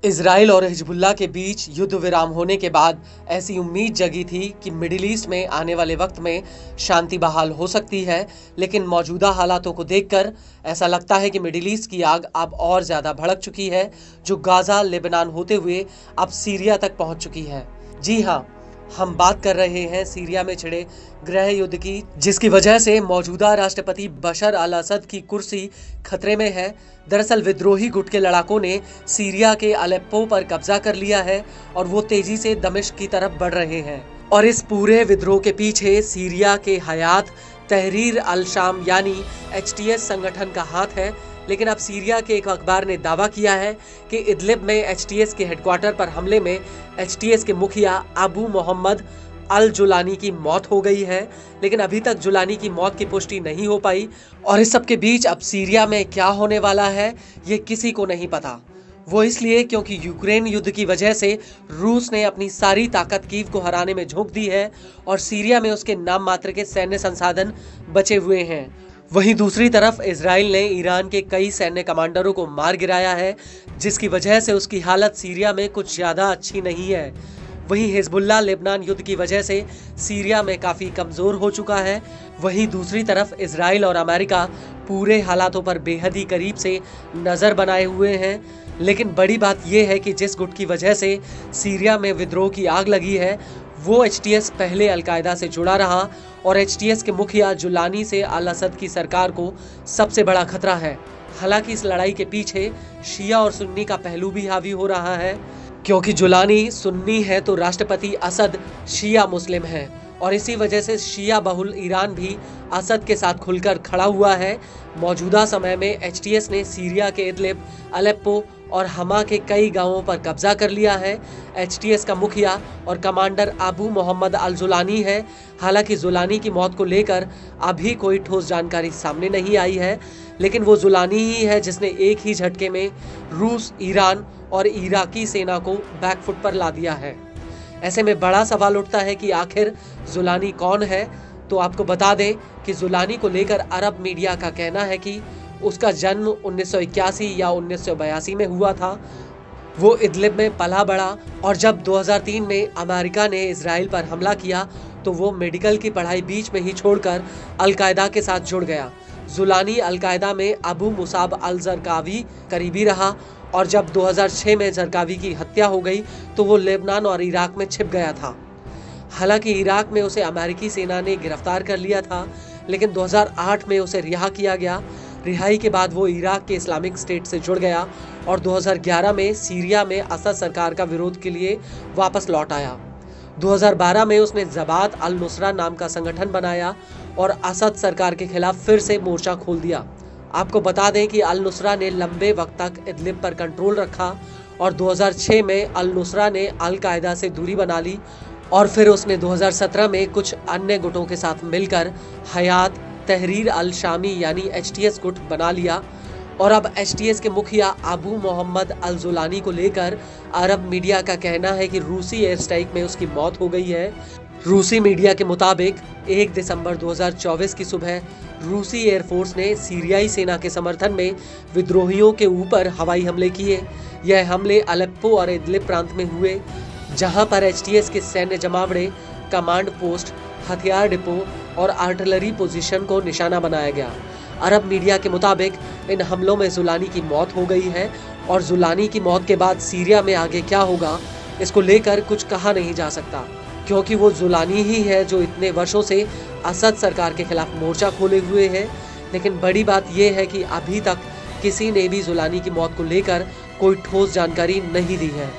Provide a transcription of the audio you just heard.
Israel और Hezbollah के बीच युद्ध विराम होने के बाद ऐसी उम्मीद जगी थी कि मिडिल ईस्ट में आने वाले वक्त में शांति बहाल हो सकती है, लेकिन मौजूदा हालातों को देखकर ऐसा लगता है कि मिडिल ईस्ट की आग अब और ज़्यादा भड़क चुकी है, जो गाज़ा, लेबनान होते हुए अब सीरिया तक पहुंच चुकी है। जी हाँ, हम बात कर रहे हैं सीरिया में छिड़े गृह युद्ध की, जिसकी वजह से मौजूदा राष्ट्रपति बशर अल असद की कुर्सी खतरे में है। दरअसल विद्रोही गुट के लड़ाकों ने सीरिया के अलेप्पो पर कब्जा कर लिया है और वो तेजी से दमिश्क की तरफ बढ़ रहे हैं। और इस पूरे विद्रोह के पीछे सीरिया के हयात तहरीर अल शाम यानी HTS संगठन का हाथ है। लेकिन अब सीरिया के एक अखबार ने दावा किया है कि इदलिब में HTS के हेडक्वार्टर पर हमले में HTS के मुखिया अबू मोहम्मद अल जुलानी की मौत हो गई है, लेकिन अभी तक जुलानी की मौत की पुष्टि नहीं हो पाई। और इस सब के बीच अब सीरिया में क्या होने वाला है ये किसी को नहीं पता। वो इसलिए क्योंकि यूक्रेन युद्ध की वजह से रूस ने अपनी सारी ताकत कीव को हराने में झोंक दी है और सीरिया में उसके नाम मात्र के सैन्य संसाधन बचे हुए हैं। वहीं दूसरी तरफ इजराइल ने ईरान के कई सैन्य कमांडरों को मार गिराया है, जिसकी वजह से उसकी हालत सीरिया में कुछ ज़्यादा अच्छी नहीं है। वहीं हिजबुल्लाह लेबनान युद्ध की वजह से सीरिया में काफ़ी कमज़ोर हो चुका है। वहीं दूसरी तरफ इजराइल और अमेरिका पूरे हालातों पर बेहद ही करीब से नज़र बनाए हुए हैं। लेकिन बड़ी बात यह है कि जिस गुट की वजह से सीरिया में विद्रोह की आग लगी है, वो HTS पहले अलकायदा से जुड़ा रहा और HTS के मुखिया जुलानी से अल असद की सरकार को सबसे बड़ा खतरा है। हालांकि इस लड़ाई के पीछे शिया और सुन्नी का पहलू भी हावी हो रहा है, क्योंकि जुलानी सुन्नी है तो राष्ट्रपति असद शिया मुस्लिम है और इसी वजह से शिया बहुल ईरान भी असद के साथ खुलकर खड़ा हुआ है। मौजूदा समय में HTS ने सीरिया के इदलिब, अलेप्पो और हमा के कई गांवों पर कब्जा कर लिया है। HTS का मुखिया और कमांडर अबू मोहम्मद अल जुलानी है। हालांकि जुलानी की मौत को लेकर अभी कोई ठोस जानकारी सामने नहीं आई है, लेकिन वो जुलानी ही है जिसने एक ही झटके में रूस, ईरान और इराकी सेना को बैकफुट पर ला दिया है। ऐसे में बड़ा सवाल उठता है कि आखिर जुलानी कौन है। तो आपको बता दें कि जुलानी को लेकर अरब मीडिया का कहना है कि उसका जन्म 1981 या 1982 में हुआ था। वो इदलिब में पला बढ़ा और जब 2003 में अमेरिका ने इजराइल पर हमला किया तो वो मेडिकल की पढ़ाई बीच में ही छोड़कर अलकायदा के साथ जुड़ गया। जुलानी अलकायदा में अबू मुसाब अल जरकावी करीबी रहा और जब 2006 में जरकावी की हत्या हो गई तो वो लेबनान और इराक में छिप गया था। हालांकि इराक में उसे अमेरिकी सेना ने गिरफ्तार कर लिया था, लेकिन 2008 में उसे रिहा किया गया। रिहाई के बाद वो इराक के इस्लामिक स्टेट से जुड़ गया और 2011 में सीरिया में असद सरकार का विरोध के लिए वापस लौट आया। 2012 में उसने जबात अल नुसरा नाम का संगठन बनाया और असद सरकार के खिलाफ फिर से मोर्चा खोल दिया। आपको बता दें कि अल नुसरा ने लंबे वक्त तक इदलिब पर कंट्रोल रखा और 2006 में अल नुसरा ने अल कायदा से दूरी बना ली और फिर उसने 2017 में कुछ अन्य गुटों के साथ मिलकर हयात तहरीर अल शामी यानी HTS गुट बना लिया। और अब HTS के मुखिया अबू मोहम्मद अल जुलानी को लेकर अरब मीडिया का कहना है कि रूसी एयर स्ट्राइक में उसकी मौत हो गई है। रूसी मीडिया के मुताबिक 1 दिसंबर 2024 की सुबह रूसी एयरफोर्स ने सीरियाई सेना के समर्थन में विद्रोहियों के ऊपर हवाई हमले किए। यह हमले अलेप्पो और इदलिब प्रांत में हुए, जहां पर HTS के सैन्य जमावड़े, कमांड पोस्ट, हथियार डिपो और आर्टिलरी पोजीशन को निशाना बनाया गया। अरब मीडिया के मुताबिक इन हमलों में जुलानी की मौत हो गई है और जुलानी की मौत के बाद सीरिया में आगे क्या होगा इसको लेकर कुछ कहा नहीं जा सकता, क्योंकि वो जुलानी ही है जो इतने वर्षों से असद सरकार के खिलाफ मोर्चा खोले हुए है। लेकिन बड़ी बात यह है कि अभी तक किसी ने भी जुलानी की मौत को लेकर कोई ठोस जानकारी नहीं दी है।